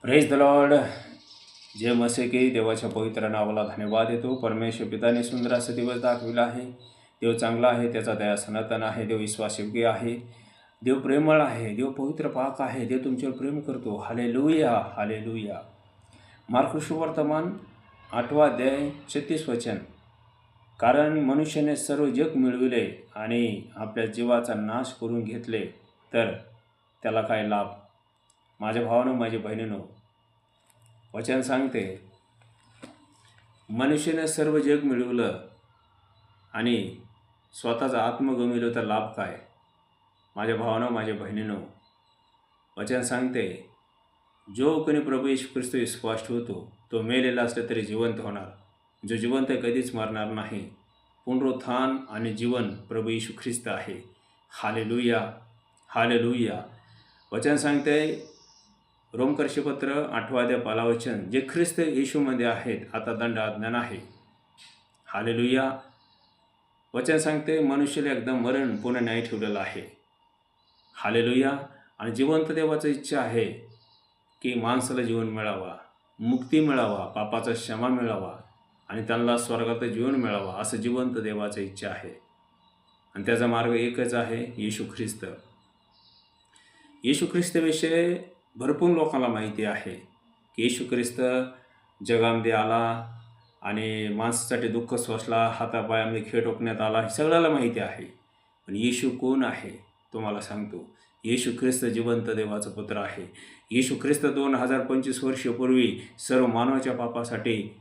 Praise the Lord. जय मसे की देवाच्या पवित्र नावाला धन्यवाद देतो. परमेश्वर पिताने सुंदर असा दिवस दाखविला आहे. देव चांगला आहे, त्याचा दया सनातन आहे. देव विश्वासयोग्य आहे, देव प्रेमळ आहे, देव पवित्र पाक आहे. देव तुमच्यावर प्रेम करतो. Hallelujah, hallelujah. मार्क सुवर्तमान 8वा अध्याय 36 वचन. कारण मनुष्याने सर्व जग मिळविले आणि आपल्या जीवाचा नाश करून घेतले तर त्याला काय लाभ. माझ्या भावानं, माझ्या बहिणीनं, वचन सांगते, मनुष्याने सर्व जग मिळवलं आणि स्वतःचा आत्म गमिलं तर लाभ काय. माझ्या भावानं, माझ्या बहिणीनं, वचन सांगते, जो कोणी प्रभू येशू ख्रिस्त विश्वास ठेवतो तो मेलेला असला तरी जिवंत होणार. जो जिवंत कधीच मरणार नाही. पुनरुत्थान आणि जीवन प्रभू येशू ख्रिस्त आहे. Hallelujah, hallelujah. वचन सांगते, रोमकर्षपत्र 8वा अध्याय 15 वचन, जे ख्रिस्त येशूमध्ये आहेत आता दंड आज्ञा नाही. हालेलुया. वचन सांगते, मनुष्याला एकदम मरण पुन्हा न्याय ठेवलेला आहे. हालेलुया. आणि जिवंत देवाची इच्छा आहे की माणसाला जीवन मिळावा, मुक्ती मिळावा, पापाचा क्षमा मिळावा आणि त्यांना स्वर्गात जीवन मिळावा, असं जिवंत देवाची इच्छा आहे. आणि त्याचा मार्ग एकच आहे, येशू ख्रिस्त. येशू ख्रिस्तविषयी भरपूर लोकांना माहिती आहे की येशू ख्रिस्त जगामध्ये आला आणि माणसासाठी दुःख सोसला, हातापायामध्ये खेळ टोकण्यात आला, हे सगळ्याला माहिती आहे. पण येशू कोण आहे तुम्हाला सांगतो. येशू ख्रिस्त जिवंत देवाचा पुत्र आहे. येशू ख्रिस्त 2025 वर्षापूर्वी सर्व मानवाच्या पापासाठी,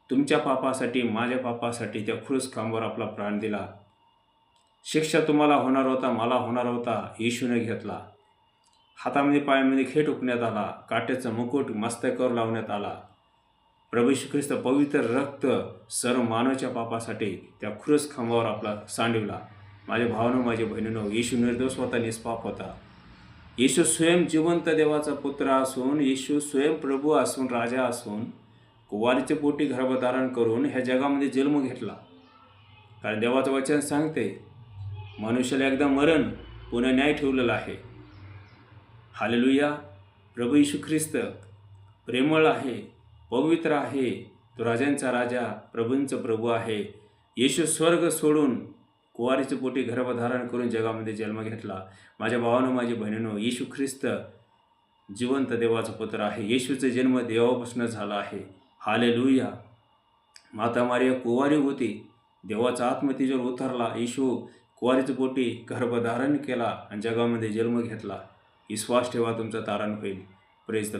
तुमच्या पापासाठी, माझ्या पापासाठी त्या क्रूस खांबावर आपला प्राण दिला. शिक्षा तुम्हाला होणार होता, मला होणार होता, येशूने घेतला. हातामध्ये पायामध्ये खेळ टोकण्यात आला, काट्याचं मुकुट मस्तकावर लावण्यात आला. प्रभू येशू ख्रिस्त पवित्र रक्त सर्व मानवाच्या पापासाठी त्या क्रूस खांबावर आपला सांडविला. माझ्या भावानं, माझ्या बहिणीनं, येशू निर्दोष होता, निष्पाप होता. येशू स्वयं जिवंत देवाचा पुत्र असून, येशू स्वयं प्रभू असून, राजा असून, कुवारीच्या पोटी गर्भधारण करून ह्या जगामध्ये जन्म घेतला. कारण देवाचं वचन सांगते, मनुष्याला एकदा मरण पुन्हा न्याय ठेवलेला आहे. हालेलुया. प्रभू येशू ख्रिस्त प्रेमळ आहे, पवित्र आहे, तो राजांचा राजा, प्रभूंचा प्रभू आहे. येशू स्वर्ग सोडून कुवारीच्या पोटी गर्भधारण करून जगामध्ये जन्म घेतला. माझ्या भावानं, माझ्या बहिणीनं, येशू ख्रिस्त जिवंत देवाचा पुत्र आहे. येशूचा जन्म देवापासून झाला आहे. हालेलुया. माता मारिया कुवारी होती, देवाचा आत्मा तिच्यावर उतरला. येशू कुवारीच्या पोटी गर्भधारण केला आणि जगामध्ये जन्म घेतला. विश्वास ठेवा, तुमचं तारण होईल. Praise the Lord.